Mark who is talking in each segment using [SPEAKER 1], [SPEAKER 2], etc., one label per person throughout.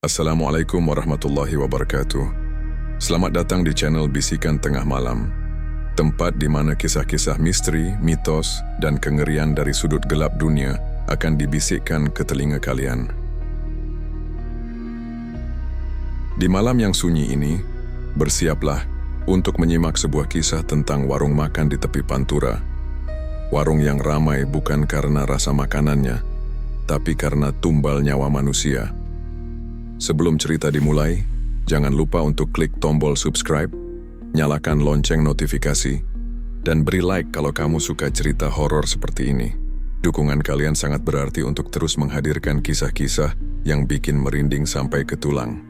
[SPEAKER 1] Assalamualaikum warahmatullahi wabarakatuh. Selamat datang di channel Bisikan Tengah Malam, tempat di mana kisah-kisah misteri, mitos, dan kengerian dari sudut gelap dunia akan dibisikkan ke telinga kalian. Di malam yang sunyi ini, bersiaplah untuk menyimak sebuah kisah tentang warung makan di tepi pantura. Warung yang ramai bukan karena rasa makanannya, tapi karena tumbal nyawa manusia. Sebelum cerita dimulai, jangan lupa untuk klik tombol subscribe, nyalakan lonceng notifikasi, dan beri like kalau kamu suka cerita horor seperti ini. Dukungan kalian sangat berarti untuk terus menghadirkan kisah-kisah yang bikin merinding sampai ke tulang.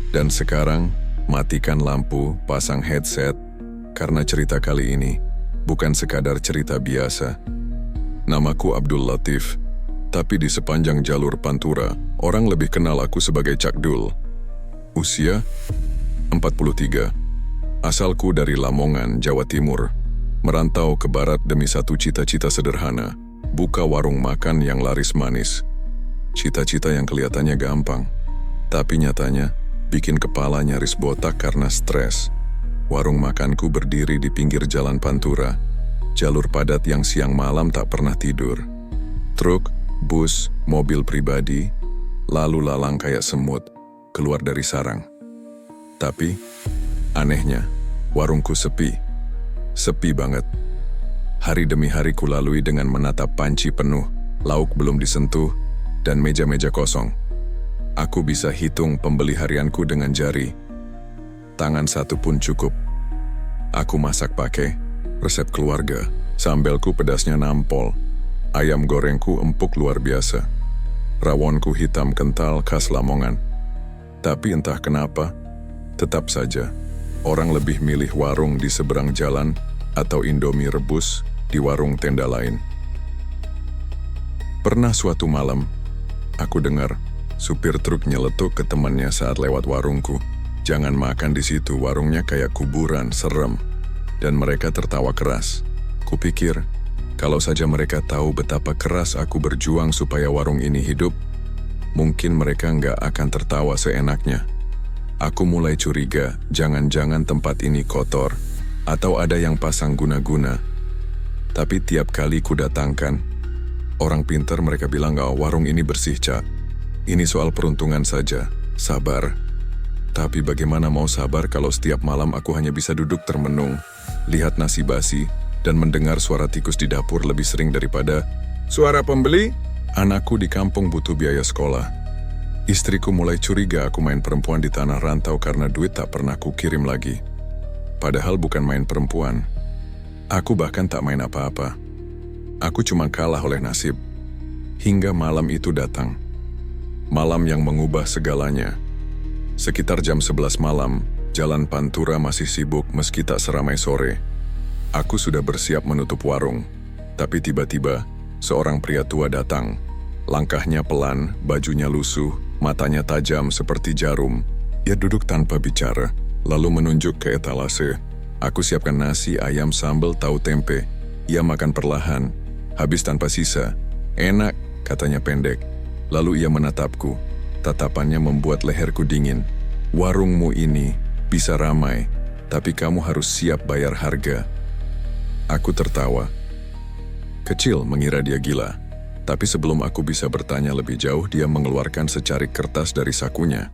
[SPEAKER 1] Dan sekarang, matikan lampu, pasang headset, karena cerita kali ini bukan sekadar cerita biasa. Namaku Abdul Latif. Tapi di sepanjang jalur Pantura, orang lebih kenal aku sebagai Cak Dul. Usia 43. Asalku dari Lamongan, Jawa Timur. Merantau ke barat demi satu cita-cita sederhana, buka warung makan yang laris manis. Cita-cita yang kelihatannya gampang, tapi nyatanya bikin kepala nyaris botak karena stres. Warung makanku berdiri di pinggir jalan Pantura, jalur padat yang siang malam tak pernah tidur. Truk, bus, mobil pribadi, lalu lalang kayak semut, keluar dari sarang. Tapi, anehnya, warungku sepi. Sepi banget. Hari demi hari kulalui dengan menatap panci penuh, lauk belum disentuh, dan meja-meja kosong. Aku bisa hitung pembeli harianku dengan jari. Tangan satu pun cukup. Aku masak pakai resep keluarga. Sambelku pedasnya nampol. Ayam gorengku empuk luar biasa. Rawonku hitam kental khas Lamongan. Tapi entah kenapa, tetap saja, orang lebih milih warung di seberang jalan atau Indomie rebus di warung tenda lain. Pernah suatu malam, aku dengar supir truk nyeletuk ke temannya saat lewat warungku. Jangan makan di situ, warungnya kayak kuburan, serem. Dan mereka tertawa keras. Kupikir, kalau saja mereka tahu betapa keras aku berjuang supaya warung ini hidup, mungkin mereka nggak akan tertawa seenaknya. Aku mulai curiga, jangan-jangan tempat ini kotor, atau ada yang pasang guna-guna. Tapi tiap kali ku datangkan, orang pintar mereka bilang, "Oh, warung ini bersih, Cak. Ini soal peruntungan saja, sabar." Tapi bagaimana mau sabar kalau setiap malam aku hanya bisa duduk termenung, lihat nasi basi, dan mendengar suara tikus di dapur lebih sering daripada suara pembeli. Anakku di kampung butuh biaya sekolah. Istriku mulai curiga aku main perempuan di tanah rantau karena duit tak pernah kukirim lagi. Padahal bukan main perempuan. Aku bahkan tak main apa-apa. Aku cuma kalah oleh nasib. Hingga malam itu datang. Malam yang mengubah segalanya. Sekitar jam 11 malam, jalan Pantura masih sibuk meski tak seramai sore. Aku sudah bersiap menutup warung, tapi tiba-tiba seorang pria tua datang. Langkahnya pelan, bajunya lusuh, matanya tajam seperti jarum. Ia duduk tanpa bicara, lalu menunjuk ke etalase. Aku siapkan nasi, ayam, sambal, tahu tempe. Ia makan perlahan, habis tanpa sisa. Enak, katanya pendek. Lalu ia menatapku. Tatapannya membuat leherku dingin. Warungmu ini bisa ramai, tapi kamu harus siap bayar harga. Aku tertawa. Kecil mengira dia gila. Tapi sebelum aku bisa bertanya lebih jauh, dia mengeluarkan secarik kertas dari sakunya.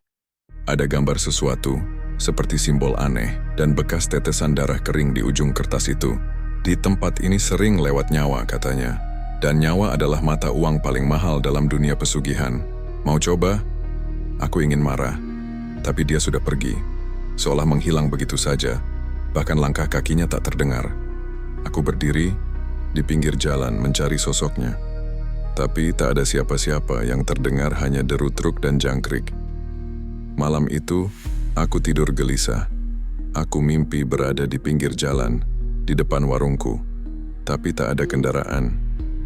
[SPEAKER 1] Ada gambar sesuatu, seperti simbol aneh, dan bekas tetesan darah kering di ujung kertas itu. Di tempat ini sering lewat nyawa, katanya. Dan nyawa adalah mata uang paling mahal dalam dunia pesugihan. Mau coba? Aku ingin marah. Tapi dia sudah pergi. Seolah menghilang begitu saja. Bahkan langkah kakinya tak terdengar. Aku berdiri di pinggir jalan mencari sosoknya. Tapi tak ada siapa-siapa, yang terdengar hanya deru truk dan jangkrik. Malam itu, aku tidur gelisah. Aku mimpi berada di pinggir jalan, di depan warungku. Tapi tak ada kendaraan.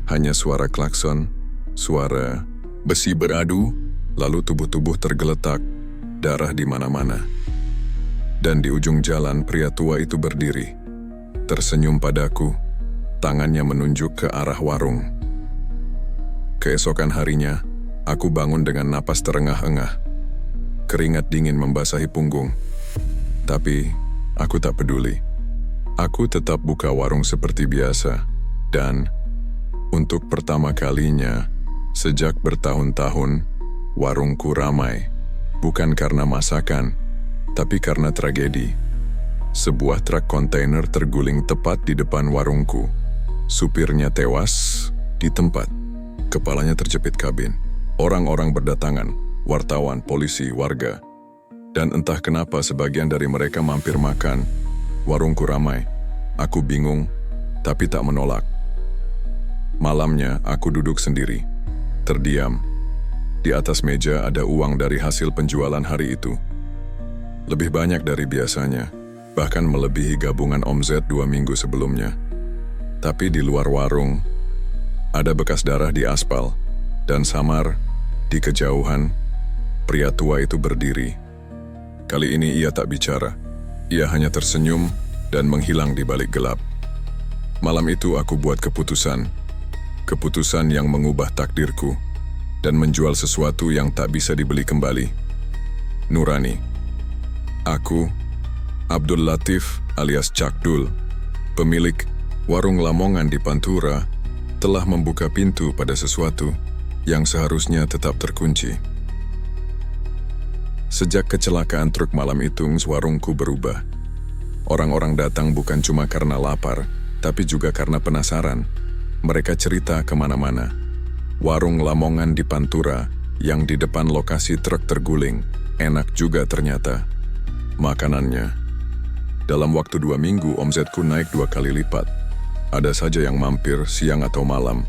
[SPEAKER 1] Hanya suara klakson, suara besi beradu, lalu tubuh-tubuh tergeletak, darah di mana-mana. Dan di ujung jalan, pria tua itu berdiri. Tersenyum padaku, tangannya menunjuk ke arah warung. Keesokan harinya, aku bangun dengan napas terengah-engah. Keringat dingin membasahi punggung. Tapi, aku tak peduli. Aku tetap buka warung seperti biasa. Dan, untuk pertama kalinya, sejak bertahun-tahun, warungku ramai. Bukan karena masakan, tapi karena tragedi. Sebuah truk kontainer terguling tepat di depan warungku. Supirnya tewas di tempat. Kepalanya terjepit kabin. Orang-orang berdatangan, wartawan, polisi, warga. Dan entah kenapa sebagian dari mereka mampir makan. Warungku ramai. Aku bingung, tapi tak menolak. Malamnya, aku duduk sendiri. Terdiam. Di atas meja ada uang dari hasil penjualan hari itu. Lebih banyak dari biasanya, bahkan melebihi gabungan omzet 2 minggu sebelumnya. Tapi di luar warung, ada bekas darah di aspal, dan samar, di kejauhan, pria tua itu berdiri. Kali ini ia tak bicara. Ia hanya tersenyum dan menghilang di balik gelap. Malam itu aku buat keputusan. Keputusan yang mengubah takdirku dan menjual sesuatu yang tak bisa dibeli kembali. Nurani. Aku, Abdul Latif alias Cakdul, pemilik warung Lamongan di Pantura, telah membuka pintu pada sesuatu yang seharusnya tetap terkunci. Sejak kecelakaan truk malam itu, warungku berubah. Orang-orang datang bukan cuma karena lapar, tapi juga karena penasaran. Mereka cerita kemana-mana. Warung Lamongan di Pantura, yang di depan lokasi truk terguling, enak juga ternyata. Makanannya. Dalam waktu 2 minggu, omzetku naik 2 kali lipat. Ada saja yang mampir siang atau malam.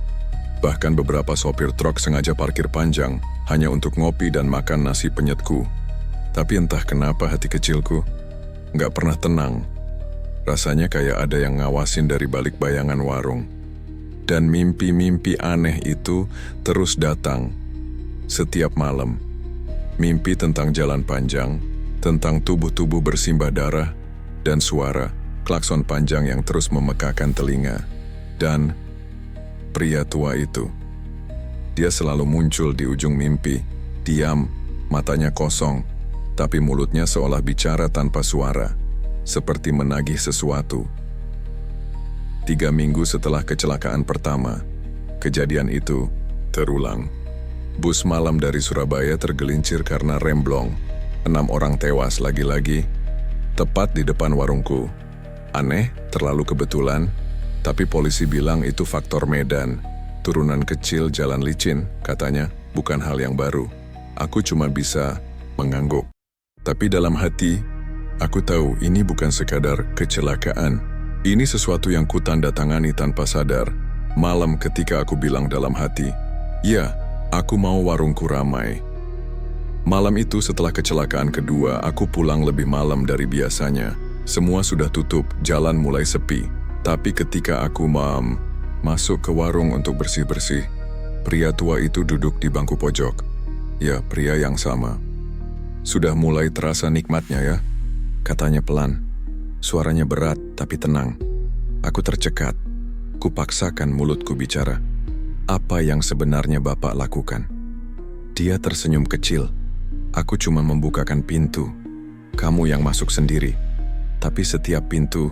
[SPEAKER 1] Bahkan beberapa sopir truk sengaja parkir panjang hanya untuk ngopi dan makan nasi penyetku. Tapi entah kenapa hati kecilku nggak pernah tenang. Rasanya kayak ada yang ngawasin dari balik bayangan warung. Dan mimpi-mimpi aneh itu terus datang setiap malam. Mimpi tentang jalan panjang, tentang tubuh-tubuh bersimbah darah, dan suara klakson panjang yang terus memekakan telinga. Dan pria tua itu, dia selalu muncul di ujung mimpi, diam, matanya kosong, tapi mulutnya seolah bicara tanpa suara, seperti menagih sesuatu. 3 minggu setelah kecelakaan pertama, kejadian itu terulang. Bus malam dari Surabaya tergelincir karena remblong. 6 orang tewas lagi-lagi, tepat di depan warungku. Aneh, terlalu kebetulan, tapi polisi bilang itu faktor medan. Turunan kecil jalan licin, katanya, bukan hal yang baru. Aku cuma bisa mengangguk. Tapi dalam hati, aku tahu ini bukan sekadar kecelakaan. Ini sesuatu yang kutandatangani tanpa sadar. Malam ketika aku bilang dalam hati, ya, aku mau warungku ramai. Malam itu setelah kecelakaan kedua, aku pulang lebih malam dari biasanya. Semua sudah tutup, jalan mulai sepi. Tapi ketika aku masuk ke warung untuk bersih-bersih, pria tua itu duduk di bangku pojok. Ya, pria yang sama. Sudah mulai terasa nikmatnya ya, katanya pelan. Suaranya berat tapi tenang. Aku tercekat. Kupaksakan mulutku bicara. Apa yang sebenarnya Bapak lakukan? Dia tersenyum kecil. Aku cuma membukakan pintu. Kamu yang masuk sendiri. Tapi setiap pintu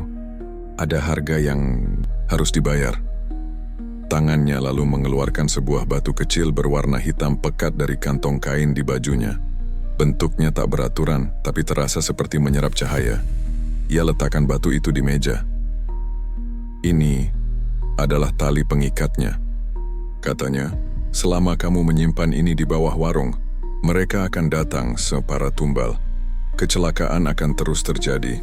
[SPEAKER 1] ada harga yang harus dibayar. Tangannya lalu mengeluarkan sebuah batu kecil berwarna hitam pekat dari kantong kain di bajunya. Bentuknya tak beraturan, tapi terasa seperti menyerap cahaya. Ia letakkan batu itu di meja. Ini adalah tali pengikatnya. Katanya, selama kamu menyimpan ini di bawah warung, mereka akan datang separa tumbal. Kecelakaan akan terus terjadi,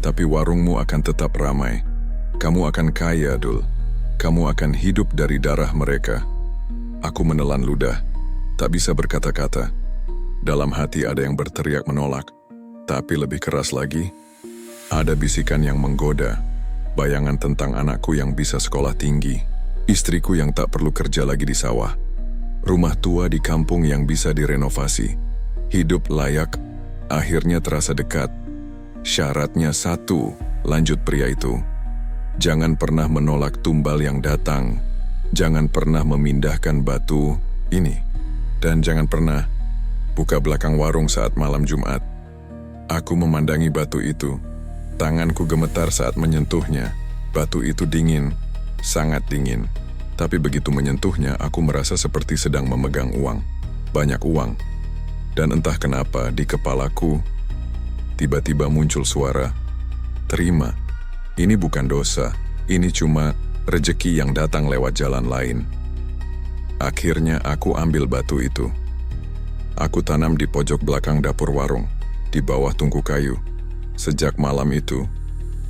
[SPEAKER 1] tapi warungmu akan tetap ramai. Kamu akan kaya, Dul. Kamu akan hidup dari darah mereka. Aku menelan ludah, tak bisa berkata-kata. Dalam hati ada yang berteriak menolak, tapi lebih keras lagi, ada bisikan yang menggoda, bayangan tentang anakku yang bisa sekolah tinggi, istriku yang tak perlu kerja lagi di sawah, rumah tua di kampung yang bisa direnovasi, hidup layak, akhirnya terasa dekat. Syaratnya satu, lanjut pria itu. Jangan pernah menolak tumbal yang datang, jangan pernah memindahkan batu ini, dan jangan pernah buka belakang warung saat malam Jumat. Aku memandangi batu itu. Tanganku gemetar saat menyentuhnya. Batu itu dingin, sangat dingin. Tapi begitu menyentuhnya, aku merasa seperti sedang memegang uang. Banyak uang. Dan entah kenapa di kepalaku, tiba-tiba muncul suara, "Terima, ini bukan dosa, ini cuma rejeki yang datang lewat jalan lain." Akhirnya aku ambil batu itu. Aku tanam di pojok belakang dapur warung, di bawah tungku kayu. Sejak malam itu,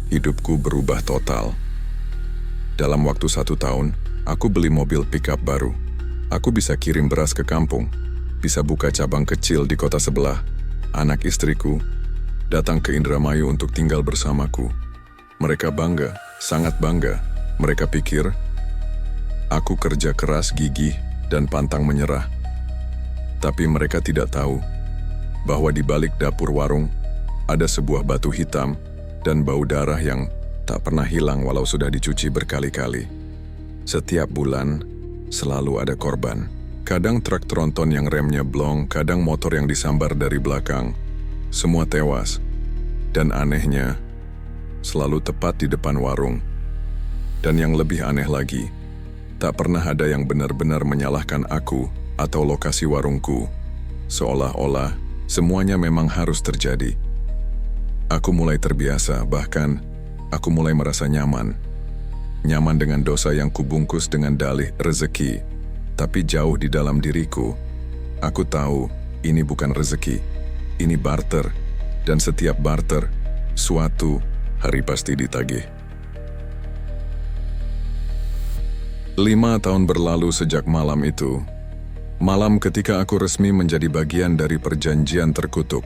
[SPEAKER 1] hidupku berubah total. Dalam waktu 1 tahun, aku beli mobil pickup baru. Aku bisa kirim beras ke kampung, bisa buka cabang kecil di kota sebelah. Anak istriku datang ke Indramayu untuk tinggal bersamaku. Mereka bangga, sangat bangga. Mereka pikir aku kerja keras, gigih, dan pantang menyerah. Tapi mereka tidak tahu bahwa di balik dapur warung ada sebuah batu hitam dan bau darah yang tak pernah hilang walau sudah dicuci berkali-kali. Setiap bulan selalu ada korban. Kadang truk tronton yang remnya blong, kadang motor yang disambar dari belakang. Semua tewas. Dan anehnya, selalu tepat di depan warung. Dan yang lebih aneh lagi, tak pernah ada yang benar-benar menyalahkan aku atau lokasi warungku. Seolah-olah semuanya memang harus terjadi. Aku mulai terbiasa, bahkan aku mulai merasa nyaman. Nyaman dengan dosa yang kubungkus dengan dalih rezeki. Tapi jauh di dalam diriku, aku tahu ini bukan rezeki. Ini barter. Dan setiap barter, suatu hari pasti ditagih. 5 tahun berlalu sejak malam itu. Malam ketika aku resmi menjadi bagian dari perjanjian terkutuk.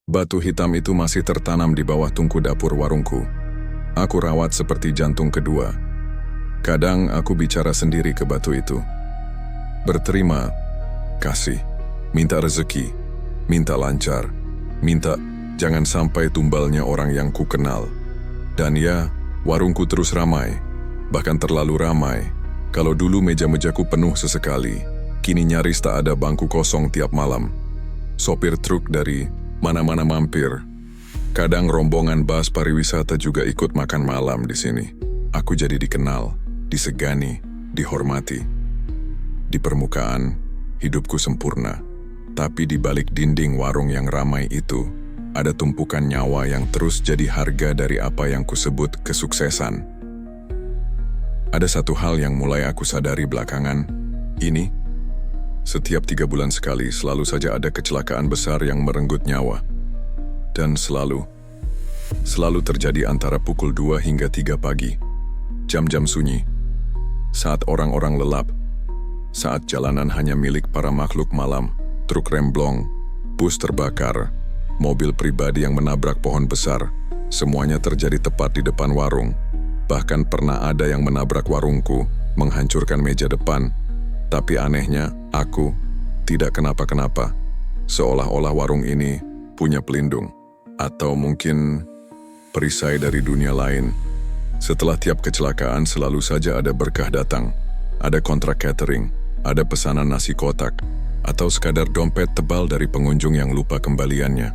[SPEAKER 1] Batu hitam itu masih tertanam di bawah tungku dapur warungku. Aku rawat seperti jantung kedua. Kadang aku bicara sendiri ke batu itu. Berterima kasih, minta rezeki, minta lancar, minta jangan sampai tumbalnya orang yang ku kenal. Dan ya, warungku terus ramai, bahkan terlalu ramai. Kalau dulu meja-mejaku penuh sesekali, kini nyaris tak ada bangku kosong tiap malam. Sopir truk dari mana-mana mampir. Kadang rombongan bas pariwisata juga ikut makan malam di sini. Aku jadi dikenal, disegani, dihormati. Di permukaan, hidupku sempurna. Tapi di balik dinding warung yang ramai itu, ada tumpukan nyawa yang terus jadi harga dari apa yang kusebut kesuksesan. Ada satu hal yang mulai aku sadari belakangan ini. Setiap 3 bulan sekali selalu saja ada kecelakaan besar yang merenggut nyawa. Dan selalu terjadi antara pukul 2 hingga 3 pagi. Jam-jam sunyi. Saat orang-orang lelap. Saat jalanan hanya milik para makhluk malam. Truk remblong, bus terbakar, mobil pribadi yang menabrak pohon besar. Semuanya terjadi tepat di depan warung. Bahkan pernah ada yang menabrak warungku, menghancurkan meja depan. Tapi anehnya, aku tidak kenapa-kenapa. Seolah-olah warung ini punya pelindung. Atau mungkin perisai dari dunia lain. Setelah tiap kecelakaan selalu saja ada berkah datang. Ada kontrak catering, ada pesanan nasi kotak, atau sekadar dompet tebal dari pengunjung yang lupa kembaliannya.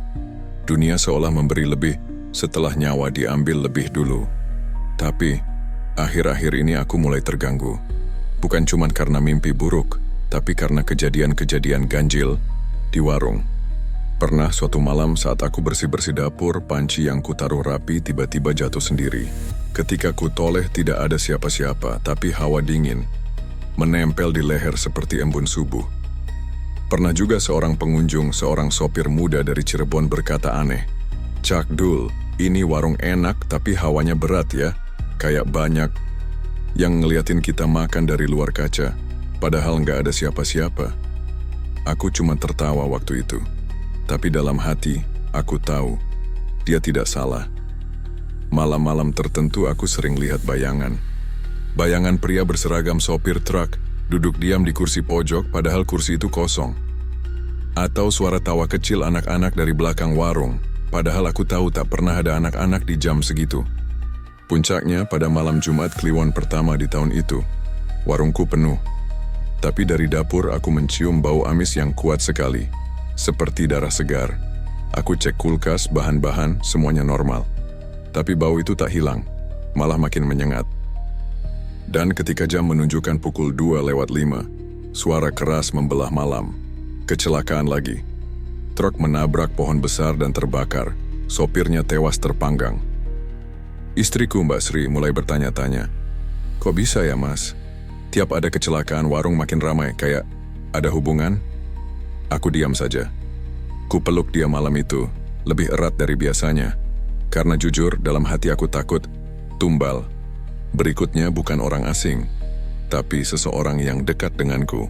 [SPEAKER 1] Dunia seolah memberi lebih setelah nyawa diambil lebih dulu. Tapi, akhir-akhir ini aku mulai terganggu. Bukan cuma karena mimpi buruk, tapi karena kejadian-kejadian ganjil di warung. Pernah suatu malam saat aku bersih-bersih dapur, panci yang kutaruh rapi tiba-tiba jatuh sendiri. Ketika kutoleh tidak ada siapa-siapa, tapi hawa dingin menempel di leher seperti embun subuh. Pernah juga seorang pengunjung, seorang sopir muda dari Cirebon berkata aneh, "Cak Dul, ini warung enak tapi hawanya berat ya, kayak banyak yang ngeliatin kita makan dari luar kaca, padahal nggak ada siapa-siapa." Aku cuma tertawa waktu itu. Tapi dalam hati, aku tahu, dia tidak salah. Malam-malam tertentu aku sering lihat bayangan. Bayangan pria berseragam sopir truk, duduk diam di kursi pojok padahal kursi itu kosong. Atau suara tawa kecil anak-anak dari belakang warung, padahal aku tahu tak pernah ada anak-anak di jam segitu. Puncaknya pada malam Jumat Kliwon pertama di tahun itu, warungku penuh. Tapi dari dapur aku mencium bau amis yang kuat sekali. seperti darah segar. Aku cek kulkas, bahan-bahan, semuanya normal. Tapi bau itu tak hilang, malah makin menyengat. Dan ketika jam menunjukkan pukul 2:05, suara keras membelah malam. Kecelakaan lagi. Truk menabrak pohon besar dan terbakar. Sopirnya tewas terpanggang. Istriku Mbak Sri mulai bertanya-tanya, "Kok bisa ya Mas? Tiap ada kecelakaan warung makin ramai, kayak ada hubungan?" Aku diam saja. Ku peluk dia malam itu, lebih erat dari biasanya. Karena jujur, dalam hati aku takut, tumbal. Berikutnya bukan orang asing, tapi seseorang yang dekat denganku.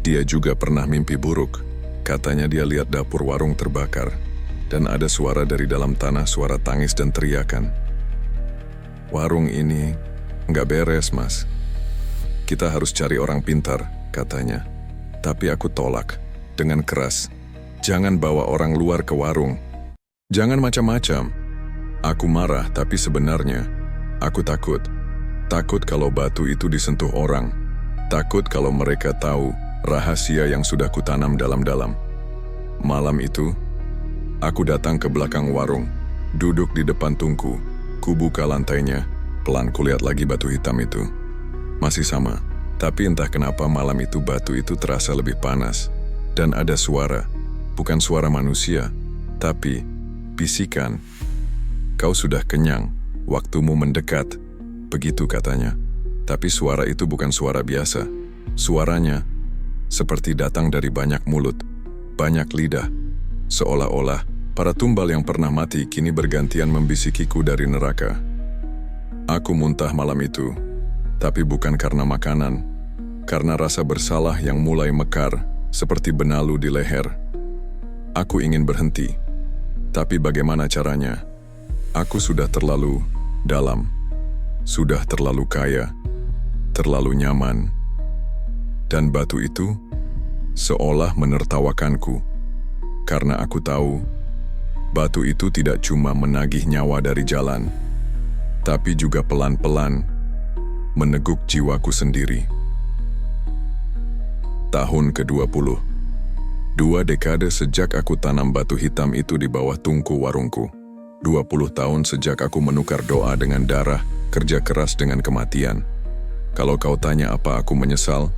[SPEAKER 1] Dia juga pernah mimpi buruk. Katanya dia lihat dapur warung terbakar, dan ada suara dari dalam tanah, suara tangis dan teriakan. "Warung ini nggak beres, Mas. Kita harus cari orang pintar," katanya. Tapi aku tolak dengan keras. "Jangan bawa orang luar ke warung. Jangan macam-macam." Aku marah, tapi sebenarnya aku takut. Takut kalau batu itu disentuh orang. Takut kalau mereka tahu rahasia yang sudah kutanam dalam-dalam. Malam itu, aku datang ke belakang warung, duduk di depan tungku. Kubuka lantainya, pelan kulihat lagi batu hitam itu. Masih sama, tapi entah kenapa malam itu batu itu terasa lebih panas. Dan ada suara, bukan suara manusia, tapi bisikan. "Kau sudah kenyang, waktumu mendekat," begitu katanya. Tapi suara itu bukan suara biasa. Suaranya seperti datang dari banyak mulut, banyak lidah. Seolah-olah para tumbal yang pernah mati kini bergantian membisikiku dari neraka. Aku muntah malam itu, tapi bukan karena makanan, karena rasa bersalah yang mulai mekar, seperti benalu di leher. Aku ingin berhenti, tapi bagaimana caranya? Aku sudah terlalu dalam, sudah terlalu kaya, terlalu nyaman. Dan batu itu seolah menertawakanku, karena aku tahu batu itu tidak cuma menagih nyawa dari jalan, tapi juga pelan-pelan meneguk jiwaku sendiri. Tahun ke-20. 2 dekade sejak aku tanam batu hitam itu di bawah tungku warungku. 20 tahun sejak aku menukar doa dengan darah, kerja keras dengan kematian. Kalau kau tanya apa aku menyesal,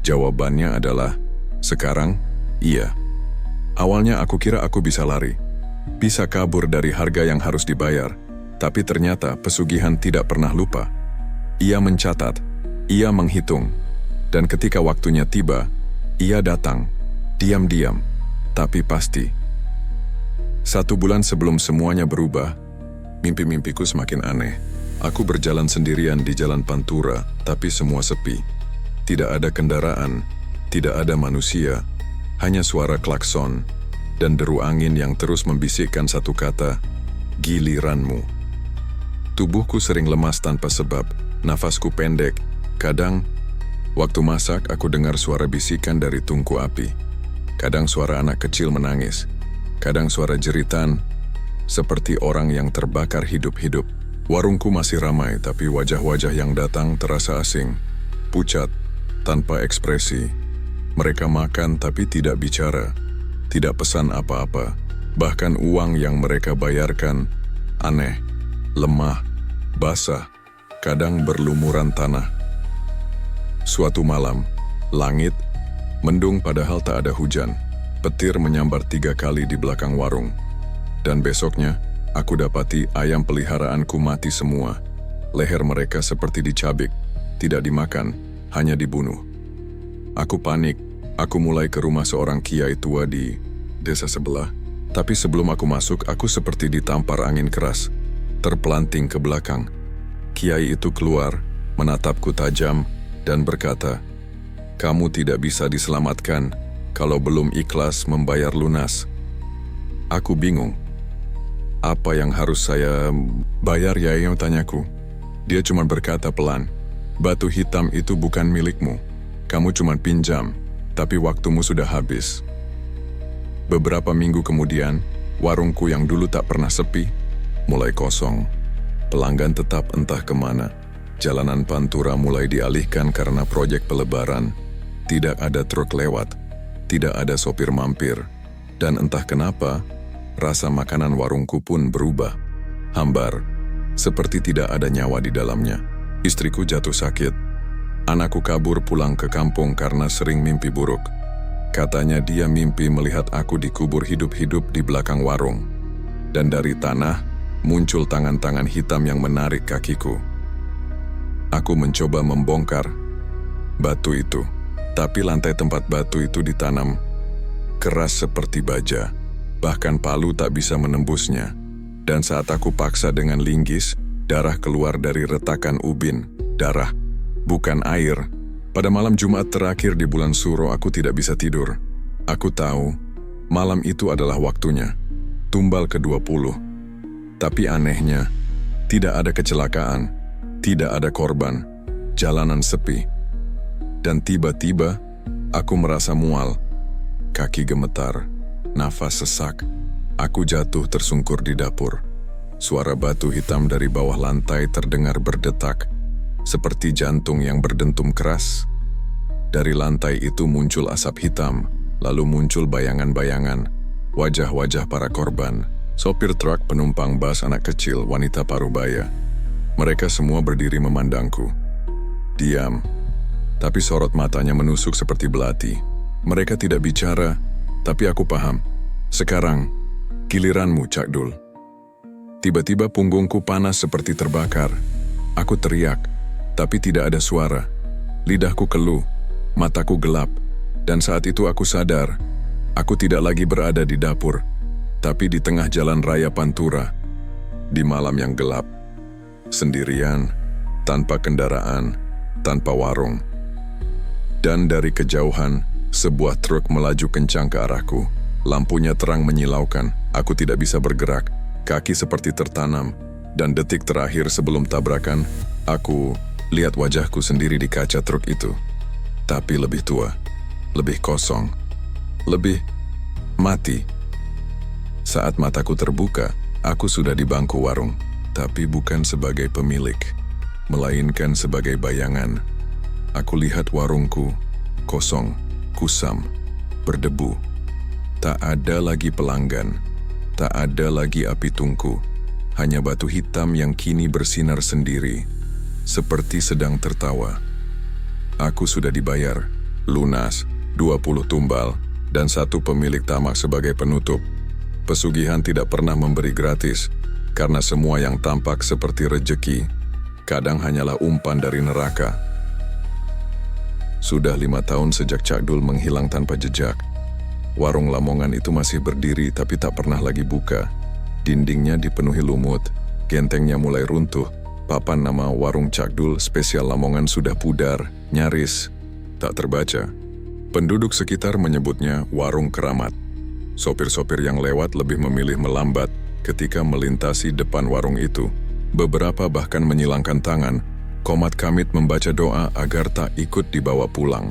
[SPEAKER 1] jawabannya adalah, sekarang, iya. Awalnya aku kira aku bisa lari, bisa kabur dari harga yang harus dibayar, tapi ternyata pesugihan tidak pernah lupa. Ia mencatat, ia menghitung, dan ketika waktunya tiba, ia datang, diam-diam, tapi pasti. 1 bulan sebelum semuanya berubah, mimpi-mimpiku semakin aneh. Aku berjalan sendirian di jalan Pantura, tapi semua sepi. Tidak ada kendaraan, tidak ada manusia, hanya suara klakson dan deru angin yang terus membisikkan satu kata, "Giliranmu." Tubuhku sering lemas tanpa sebab, nafasku pendek. Kadang, waktu masak aku dengar suara bisikan dari tungku api. Kadang suara anak kecil menangis. Kadang suara jeritan, seperti orang yang terbakar hidup-hidup. Warungku masih ramai, tapi wajah-wajah yang datang terasa asing, pucat, tanpa ekspresi. Mereka makan tapi tidak bicara, tidak pesan apa-apa. Bahkan uang yang mereka bayarkan aneh, lemah, basah, kadang berlumuran tanah. Suatu malam, langit mendung padahal tak ada hujan. Petir menyambar 3 kali di belakang warung. Dan besoknya, aku dapati ayam peliharaanku mati semua. Leher mereka seperti dicabik, tidak dimakan, hanya dibunuh. Aku panik, aku mulai ke rumah seorang kiai tua di desa sebelah. Tapi sebelum aku masuk, aku seperti ditampar angin keras, terpelanting ke belakang. Kiai itu keluar, menatapku tajam, dan berkata, "Kamu tidak bisa diselamatkan kalau belum ikhlas membayar lunas." Aku bingung. "Apa yang harus saya bayar, Yai?" tanyaku. Dia cuma berkata pelan, "Batu hitam itu bukan milikmu. Kamu cuma pinjam, tapi waktumu sudah habis." Beberapa minggu kemudian, warungku yang dulu tak pernah sepi, mulai kosong. Pelanggan tetap entah kemana. Jalanan Pantura mulai dialihkan karena proyek pelebaran. Tidak ada truk lewat, tidak ada sopir mampir, Dan entah kenapa, rasa makanan warungku pun berubah. Hambar, seperti tidak ada nyawa di dalamnya. Istriku jatuh sakit. Anakku kabur pulang ke kampung karena sering mimpi buruk. Katanya dia mimpi melihat aku dikubur hidup-hidup di belakang warung. Dan dari tanah, muncul tangan-tangan hitam yang menarik kakiku. Aku mencoba membongkar batu itu, tapi lantai tempat batu itu ditanam keras seperti baja. Bahkan palu tak bisa menembusnya. Dan saat aku paksa dengan linggis, darah keluar dari retakan ubin. Darah, bukan air. Pada malam Jumat terakhir di bulan Suro, aku tidak bisa tidur. Aku tahu, malam itu adalah waktunya. Tumbal ke-20. Tapi anehnya, tidak ada kecelakaan, tidak ada korban, jalanan sepi. Dan tiba-tiba, aku merasa mual. Kaki gemetar, nafas sesak. Aku jatuh tersungkur di dapur. Suara batu hitam dari bawah lantai terdengar berdetak, seperti jantung yang berdentum keras. Dari lantai itu muncul asap hitam, lalu muncul bayangan-bayangan, wajah-wajah para korban, sopir truk, penumpang bus, anak kecil, wanita parubaya. Mereka semua berdiri memandangku. Diam, tapi sorot matanya menusuk seperti belati. Mereka tidak bicara, tapi aku paham. Sekarang, giliranmu, Cak Dul. Tiba-tiba punggungku panas seperti terbakar. Aku teriak, tapi tidak ada suara. Lidahku keluh, mataku gelap, dan saat itu aku sadar, aku tidak lagi berada di dapur, tapi di tengah jalan raya Pantura, di malam yang gelap. Sendirian, tanpa kendaraan, tanpa warung. Dan dari kejauhan, sebuah truk melaju kencang ke arahku. Lampunya terang menyilaukan, aku tidak bisa bergerak, kaki seperti tertanam, dan detik terakhir sebelum tabrakan, aku lihat wajahku sendiri di kaca truk itu. Tapi lebih tua, lebih kosong, lebih mati. Saat mataku terbuka, aku sudah di bangku warung, tapi bukan sebagai pemilik, melainkan sebagai bayangan. Aku lihat warungku, kosong, kusam, berdebu. Tak ada lagi pelanggan, tak ada lagi api tungku, hanya batu hitam yang kini bersinar sendiri, seperti sedang tertawa. Aku sudah dibayar, lunas, 20 tumbal, dan 1 pemilik tamak sebagai penutup. Pesugihan tidak pernah memberi gratis, karena semua yang tampak seperti rejeki, kadang hanyalah umpan dari neraka. Sudah 5 tahun sejak Cak Dul menghilang tanpa jejak. Warung Lamongan itu masih berdiri tapi tak pernah lagi buka. Dindingnya dipenuhi lumut, gentengnya mulai runtuh. Papan nama Warung Cak Dul Spesial Lamongan sudah pudar, nyaris tak terbaca. Penduduk sekitar menyebutnya Warung Keramat. Sopir-sopir yang lewat lebih memilih melambat ketika melintasi depan warung itu. Beberapa bahkan menyilangkan tangan, komat kamit membaca doa agar tak ikut dibawa pulang.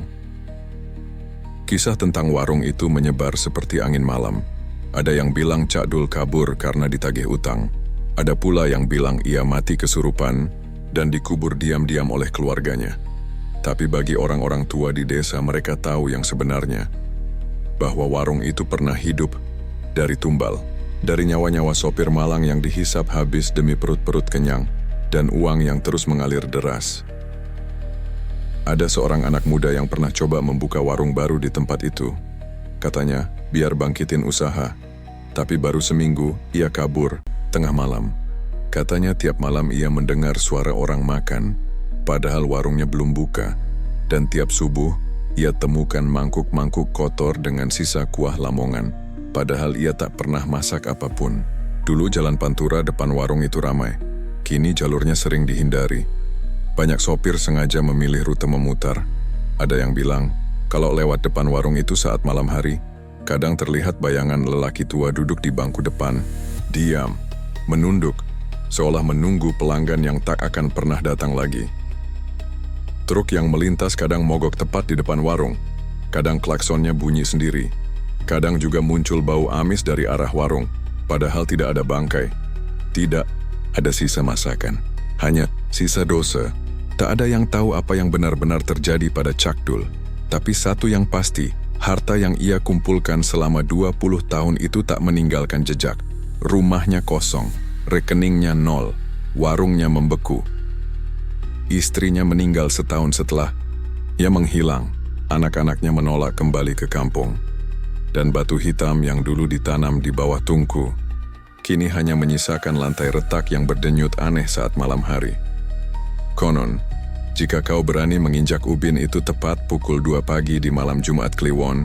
[SPEAKER 1] Kisah tentang warung itu menyebar seperti angin malam. Ada yang bilang Cak Dul kabur karena ditagih utang. Ada pula yang bilang ia mati kesurupan dan dikubur diam-diam oleh keluarganya. Tapi bagi orang-orang tua di desa, mereka tahu yang sebenarnya, bahwa warung itu pernah hidup dari tumbal, dari nyawa-nyawa sopir malang yang dihisap habis demi perut-perut kenyang, dan uang yang terus mengalir deras. Ada seorang anak muda yang pernah coba membuka warung baru di tempat itu. Katanya, biar bangkitin usaha. Tapi baru seminggu, ia kabur, tengah malam. Katanya tiap malam ia mendengar suara orang makan, padahal warungnya belum buka. Dan tiap subuh, ia temukan mangkuk-mangkuk kotor dengan sisa kuah Lamongan, padahal ia tak pernah masak apapun. Dulu jalan Pantura depan warung itu ramai. Kini jalurnya sering dihindari. Banyak sopir sengaja memilih rute memutar. Ada yang bilang, kalau lewat depan warung itu saat malam hari, kadang terlihat bayangan lelaki tua duduk di bangku depan, diam, menunduk, seolah menunggu pelanggan yang tak akan pernah datang lagi. Truk yang melintas kadang mogok tepat di depan warung, kadang klaksonnya bunyi sendiri, kadang juga muncul bau amis dari arah warung, padahal tidak ada bangkai, tidak ada sisa masakan, hanya sisa dosa. Tak ada yang tahu apa yang benar-benar terjadi pada Cak Dul, tapi satu yang pasti, Harta yang ia kumpulkan selama 20 tahun itu tak meninggalkan jejak. Rumahnya kosong, rekeningnya nol, warungnya membeku. Istrinya meninggal setahun setelah ia menghilang. Anak-anaknya menolak kembali ke kampung. Dan batu hitam yang dulu ditanam di bawah tungku, kini hanya menyisakan lantai retak yang berdenyut aneh saat malam hari. Konon, jika kau berani menginjak ubin itu tepat pukul 2 pagi di malam Jumat Kliwon,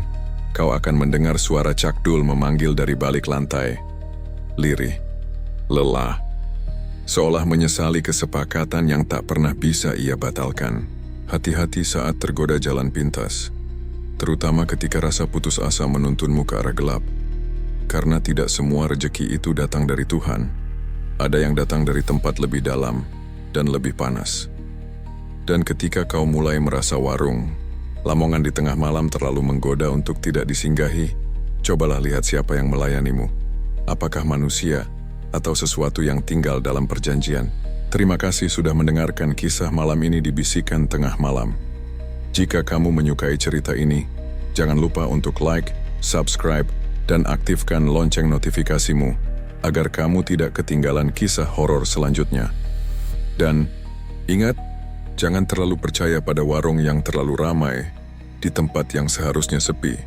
[SPEAKER 1] kau akan mendengar suara cakdul memanggil dari balik lantai. Lirih, lelah, seolah menyesali kesepakatan yang tak pernah bisa ia batalkan. Hati-hati saat tergoda jalan pintas, terutama ketika rasa putus asa menuntunmu ke arah gelap. Karena tidak semua rejeki itu datang dari Tuhan. Ada yang datang dari tempat lebih dalam dan lebih panas. Dan ketika kau mulai merasa warung, lamongan di tengah malam terlalu menggoda untuk tidak disinggahi, cobalah lihat siapa yang melayanimu. Apakah manusia atau sesuatu yang tinggal dalam perjanjian? Terima kasih sudah mendengarkan kisah malam ini di Bisikan Tengah Malam. Jika kamu menyukai cerita ini, jangan lupa untuk like, subscribe, dan aktifkan lonceng notifikasimu agar kamu tidak ketinggalan kisah horor selanjutnya. Dan ingat, jangan terlalu percaya pada warung yang terlalu ramai di tempat yang seharusnya sepi.